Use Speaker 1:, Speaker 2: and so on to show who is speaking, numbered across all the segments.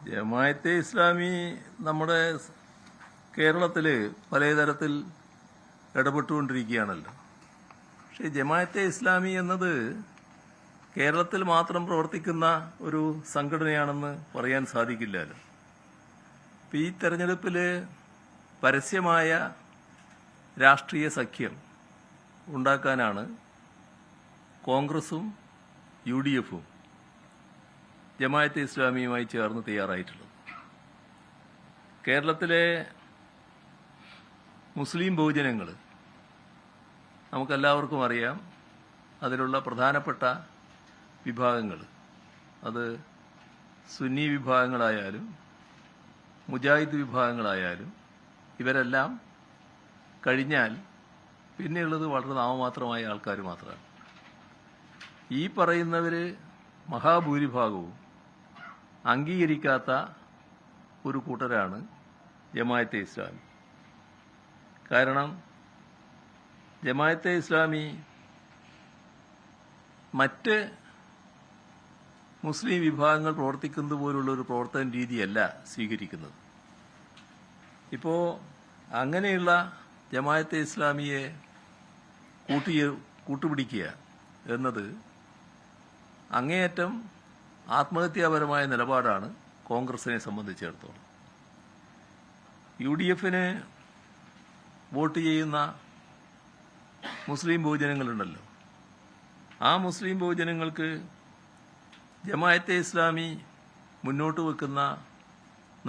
Speaker 1: ജമാഅത്തെ ഇസ്ലാമി നമ്മുടെ കേരളത്തിൽ പലതരത്തിൽ ഇടപെട്ടുകൊണ്ടിരിക്കുകയാണല്ലോ. പക്ഷേ ജമാഅത്തെ ഇസ്ലാമി എന്നത് കേരളത്തിൽ മാത്രം പ്രവർത്തിക്കുന്ന ഒരു സംഘടനയാണെന്ന് പറയാൻ സാധിക്കില്ലല്ലോ. ഈ തെരഞ്ഞെടുപ്പിൽ പരസ്യമായ രാഷ്ട്രീയ സഖ്യം ഉണ്ടാക്കാനാണ് കോൺഗ്രസും UDFും ജമാഅത്തെ ഇസ്ലാമിയുമായി ചേർന്ന് തയ്യാറായിട്ടുള്ളത്. കേരളത്തിലെ മുസ്ലിം ബഹുജനങ്ങൾ നമുക്കെല്ലാവർക്കും അറിയാം. അതിലുള്ള പ്രധാനപ്പെട്ട വിഭാഗങ്ങൾ, അത് സുന്നി വിഭാഗങ്ങളായാലും മുജാഹിദ് വിഭാഗങ്ങളായാലും, ഇവരെല്ലാം കഴിഞ്ഞാൽ പിന്നെയുള്ളത് വളരെ നാമമാത്രമായ ആൾക്കാർ മാത്രമാണ്. ഈ പറയുന്നവർ മഹാഭൂരിഭാഗവും അംഗീകരിക്കാത്ത ഒരു കൂട്ടരാണ് ജമാഅത്തെ ഇസ്ലാമി. കാരണം ജമാഅത്തെ ഇസ്ലാമി മറ്റ് മുസ്ലിം വിഭാഗങ്ങൾ പ്രവർത്തിക്കുന്നത് പോലുള്ള ഒരു പ്രവർത്തന രീതിയല്ല സ്വീകരിക്കുന്നത്. ഇപ്പോൾ അങ്ങനെയുള്ള ജമാഅത്തെ ഇസ്ലാമിയെ കൂട്ടുപിടിക്കുക എന്നത് അങ്ങേയറ്റം ആത്മഹത്യാപരമായ നിലപാടാണ് കോൺഗ്രസിനെ സംബന്ധിച്ചിടത്തോളം. UDFന് വോട്ട് ചെയ്യുന്ന മുസ്ലിം ബഹുജനങ്ങളുണ്ടല്ലോ, ആ മുസ്ലിം ബഹുജനങ്ങൾക്ക് ജമാഅത്തെ ഇസ്ലാമി മുന്നോട്ട് വെക്കുന്ന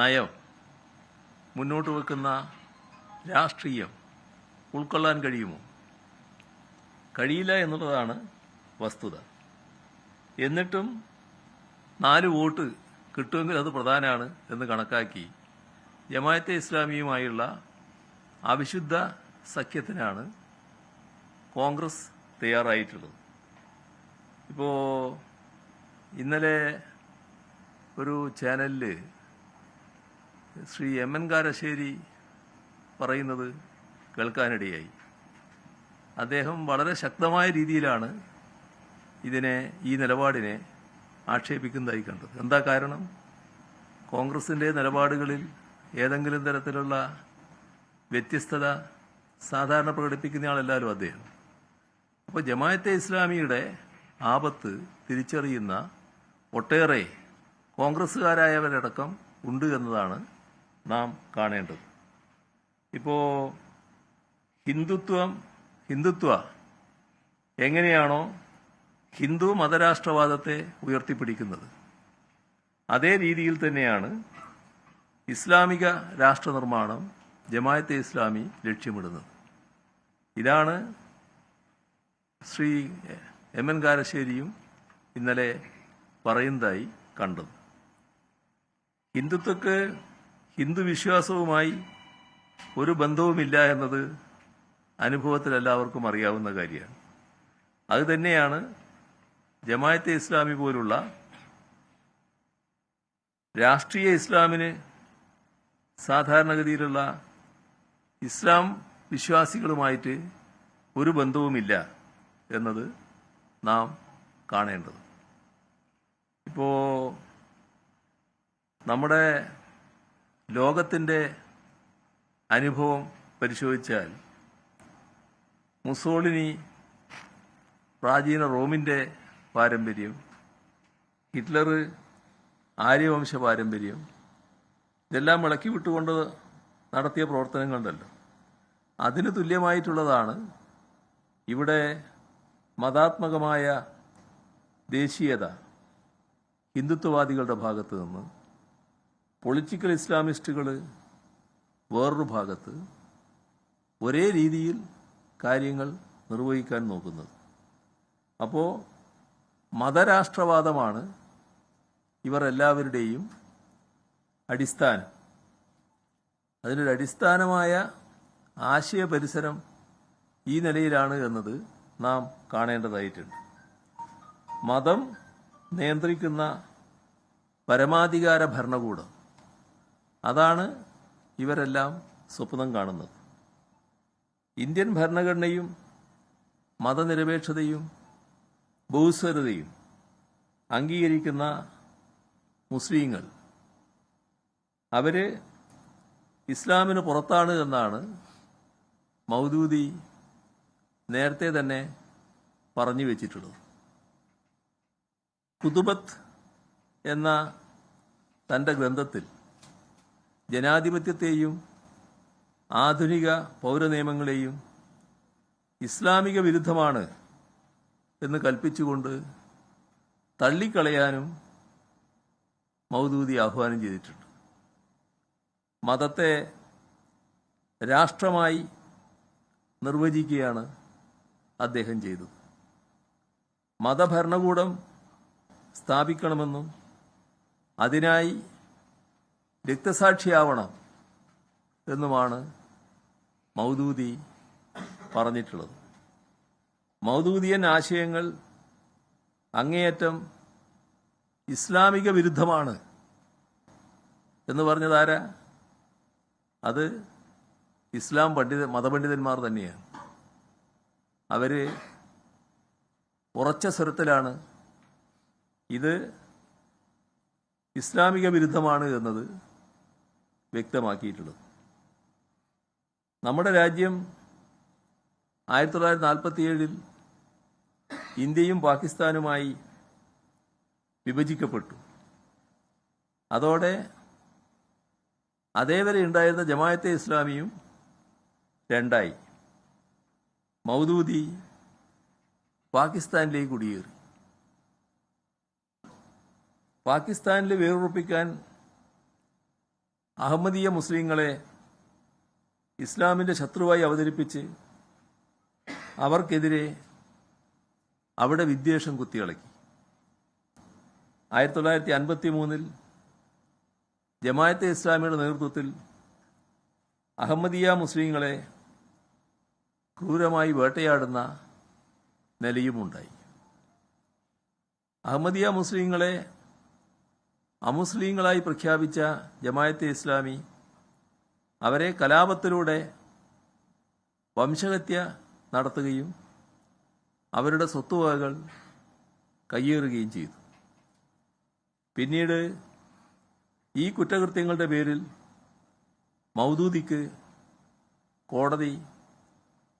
Speaker 1: നയം, മുന്നോട്ട് വെക്കുന്ന രാഷ്ട്രീയം ഉൾക്കൊള്ളാൻ കഴിയുമോ? കഴിയില്ല എന്നുള്ളതാണ് വസ്തുത. എന്നിട്ടും 4 വോട്ട് കിട്ടുമെങ്കിൽ അത് പ്രധാനമാണ് എന്ന് കണക്കാക്കി ജമാഅത്തെ ഇസ്ലാമിയുമായുള്ള അവിശുദ്ധ സഖ്യത്തിനാണ് കോൺഗ്രസ് തയ്യാറായിട്ടുള്ളത്. ഇപ്പോൾ ഇന്നലെ ഒരു ചാനലിൽ ശ്രീ MN കാരശ്ശേരി പറയുന്നത് കേൾക്കാനിടയായി. അദ്ദേഹം വളരെ ശക്തമായ രീതിയിലാണ് ഈ നിലപാടിനെ ആക്ഷേപിക്കുന്നതായി കണ്ടത്. എന്താ കാരണം? കോൺഗ്രസിന്റെ നിലപാടുകളിൽ ഏതെങ്കിലും തരത്തിലുള്ള വ്യത്യസ്തത സാധാരണ പ്രകടിപ്പിക്കുന്നയാളല്ലല്ലോ അദ്ദേഹം. അപ്പോൾ ജമാഅത്തെ ഇസ്ലാമിയുടെ ആപത്ത് തിരിച്ചറിയുന്ന ഒട്ടേറെ കോൺഗ്രസ്സുകാരായവരടക്കം ഉണ്ട് എന്നതാണ് നാം കാണേണ്ടത്. ഇപ്പോൾ ഹിന്ദുത്വ എങ്ങനെയാണോ ഹിന്ദു മതരാഷ്ട്രവാദത്തെ ഉയർത്തിപ്പിടിക്കുന്നത്, അതേ രീതിയിൽ തന്നെയാണ് ഇസ്ലാമിക രാഷ്ട്ര നിർമ്മാണം ജമാഅത്തെ ഇസ്ലാമി ലക്ഷ്യമിടുന്നത്. ഇതാണ് ശ്രീ MN കാരശ്ശേരിയും ഇന്നലെ പറയുന്നതായി കണ്ടത്. ഹിന്ദുത്വക്ക് ഹിന്ദു വിശ്വാസവുമായി ഒരു ബന്ധവുമില്ല എന്നത് അനുഭവത്തിൽ എല്ലാവർക്കും അറിയാവുന്ന കാര്യമാണ്. അതുതന്നെയാണ് ജമാഅത്തെ ഇസ്ലാമി പോലുള്ള രാഷ്ട്രീയ ഇസ്ലാമിന് സാധാരണഗതിയിലുള്ള ഇസ്ലാം വിശ്വാസികളുമായിട്ട് ഒരു ബന്ധവുമില്ല എന്നത് നാം കാണേണ്ടത്. ഇപ്പോൾ നമ്മുടെ ലോകത്തിൻ്റെ അനുഭവം പരിശോധിച്ചാൽ മുസോളിനി പ്രാചീന റോമിൻ്റെ പാരമ്പര്യം, ഹിറ്റ്ലർ ആര്യവംശ പാരമ്പര്യം, ഇതെല്ലാം ഇളക്കി വിട്ടുകൊണ്ട് നടത്തിയ പ്രവർത്തനങ്ങളുണ്ടല്ലോ. അതിന് തുല്യമായിട്ടുള്ളതാണ് ഇവിടെ മതാത്മകമായ ദേശീയത ഹിന്ദുത്വവാദികളുടെ ഭാഗത്ത് നിന്ന്, പൊളിറ്റിക്കൽ ഇസ്ലാമിസ്റ്റുകൾ വേറൊരു ഭാഗത്ത് ഒരേ രീതിയിൽ കാര്യങ്ങൾ നിർവഹിക്കാൻ നോക്കുന്നത്. അപ്പോൾ മതരാഷ്ട്രവാദമാണ് ഇവർ എല്ലാവരുടെയും അടിസ്ഥാനം. അതിനൊരു അടിസ്ഥാനമായ ആശയ പരിസരം ഈ നിലയിലാണ് എന്നത് നാം കാണേണ്ടതായിട്ടുണ്ട്. മതം നിയന്ത്രിക്കുന്ന പരമാധികാര ഭരണകൂടം, അതാണ് ഇവരെല്ലാം സ്വപ്നം കാണുന്നത്. ഇന്ത്യൻ ഭരണഘടനയും മതനിരപേക്ഷതയും ബഹുസ്വരതയും അംഗീകരിക്കുന്ന മുസ്ലിങ്ങൾ അവർ ഇസ്ലാമിന് പുറത്താണ് എന്നാണ് മൗദൂദി നേരത്തെ തന്നെ പറഞ്ഞു വെച്ചിട്ടുള്ളത്. കുതുബത്ത് എന്ന തൻ്റെ ഗ്രന്ഥത്തിൽ ജനാധിപത്യത്തെയും ആധുനിക പൗരനിയമങ്ങളെയും ഇസ്ലാമിക വിരുദ്ധമാണ് എന്ന് കൽപ്പിച്ചുകൊണ്ട് തള്ളിക്കളയാനും മൗദൂദി ആഹ്വാനം ചെയ്തിട്ടുണ്ട്. മതത്തെ രാഷ്ട്രമായി നിർവചിക്കുകയാണ് അദ്ദേഹം ചെയ്തത്. മതഭരണകൂടം സ്ഥാപിക്കണമെന്നും അതിനായി രക്തസാക്ഷിയാവണം എന്നുമാണ് മൗദൂദി പറഞ്ഞിട്ടുള്ളത്. മൗദൂദിയൻ ആശയങ്ങൾ അങ്ങേയറ്റം ഇസ്ലാമിക വിരുദ്ധമാണ് എന്ന് പറഞ്ഞതാരാ? അത് ഇസ്ലാം മതപണ്ഡിതന്മാർ തന്നെയാണ്. അവർ ഉറച്ച സ്വരത്തിലാണ് ഇത് ഇസ്ലാമിക വിരുദ്ധമാണ് എന്നത് വ്യക്തമാക്കിയിട്ടുള്ളത്. നമ്മുടെ രാജ്യം 1947 ഇന്ത്യയും പാകിസ്ഥാനുമായി വിഭജിക്കപ്പെട്ടു. അതോടെ അതേവരെ ഉണ്ടായിരുന്ന ജമാഅത്തെ ഇസ്ലാമിയും രണ്ടായി. മൗദൂദി പാകിസ്ഥാനിലേക്ക് കുടിയേറി. പാകിസ്ഥാനിൽ വേരുറപ്പിക്കാൻ അഹമ്മദീയ മുസ്ലിങ്ങളെ ഇസ്ലാമിന്റെ ശത്രുവായി അവതരിപ്പിച്ച് അവർക്കെതിരെ അവിടെ വിദ്വേഷം കുത്തിയിളക്കി. 1953 ജമാഅത്തെ ഇസ്ലാമിയുടെ നേതൃത്വത്തിൽ അഹമ്മദിയ മുസ്ലിങ്ങളെ ക്രൂരമായി വേട്ടയാടുന്ന നിലയുമുണ്ടായി. അഹമ്മദിയ മുസ്ലിങ്ങളെ അമുസ്ലിങ്ങളായി പ്രഖ്യാപിച്ച ജമാഅത്തെ ഇസ്ലാമി അവരെ കലാപത്തിലൂടെ വംശഹത്യ നടത്തുകയും അവരുടെ സ്വത്തുവകകൾ കയ്യേറുകയും ചെയ്തു. പിന്നീട് ഈ കുറ്റകൃത്യങ്ങളുടെ പേരിൽ മൗദൂദിക്ക് കോടതി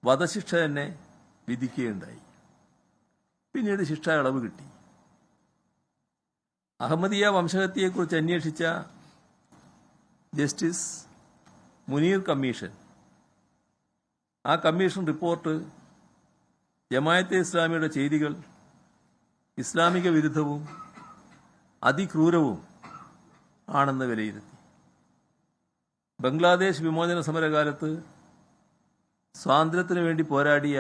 Speaker 1: വധശിക്ഷ തന്നെ വിധിക്കുകയുണ്ടായി. പിന്നീട് ശിക്ഷ ഇളവ് കിട്ടി. അഹമ്മദിയ വംശഹത്യയെക്കുറിച്ച് അന്വേഷിച്ച ജസ്റ്റിസ് മുനീർ കമ്മീഷൻ, ആ കമ്മീഷൻ റിപ്പോർട്ട് ജമാഅത്തെ ഇസ്ലാമിയുടെ ചെയ്തികൾ ഇസ്ലാമിക വിരുദ്ധവും അതിക്രൂരവും ആണെന്ന് വിലയിരുത്തി. ബംഗ്ലാദേശ് വിമോചന സമരകാലത്ത് സ്വാതന്ത്ര്യത്തിനു വേണ്ടി പോരാടിയ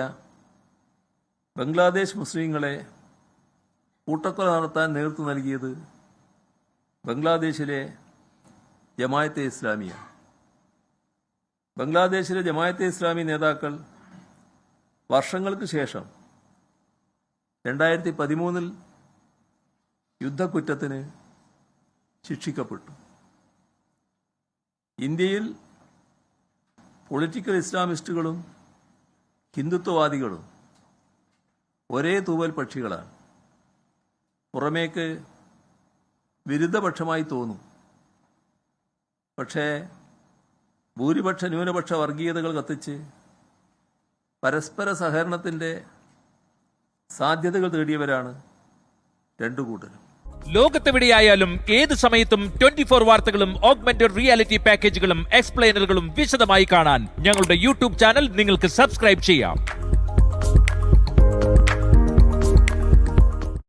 Speaker 1: ബംഗ്ലാദേശ് മുസ്ലിങ്ങളെ കൂട്ടക്കൊല നടത്താൻ നേതൃത്വം നൽകിയത് ബംഗ്ലാദേശിലെ ജമാഅത്തെ ഇസ്ലാമിയാണ്. ബംഗ്ലാദേശിലെ ജമാഅത്തെ ഇസ്ലാമി നേതാക്കൾ വർഷങ്ങൾക്ക് ശേഷം 2013 യുദ്ധക്കുറ്റത്തിന് ശിക്ഷിക്കപ്പെട്ടു. ഇന്ത്യയിൽ പൊളിറ്റിക്കൽ ഇസ്ലാമിസ്റ്റുകളും ഹിന്ദുത്വവാദികളും ഒരേ തൂവൽ പക്ഷികളാണ്. പുറമേക്ക് വിരുദ്ധപക്ഷമായി തോന്നും, പക്ഷേ ഭൂരിപക്ഷ ന്യൂനപക്ഷ വർഗീയതകൾ കത്തിച്ച് പരസ്പര സഹകരണത്തിന്റെ സാധ്യതകൾ തേടിയവരാണ് രണ്ടു കൂട്ടരും.
Speaker 2: ലോകത്തെവിടെയായാലും ഏത് സമയത്തും 24 വാർത്തകളും ഓഗ്മെന്റഡ് റിയാലിറ്റി പാക്കേജുകളും എക്സ്പ്ലെയിനറുകളും വിശദമായി കാണാൻ ഞങ്ങളുടെ യൂട്യൂബ് ചാനൽ നിങ്ങൾക്ക് സബ്സ്ക്രൈബ് ചെയ്യാം.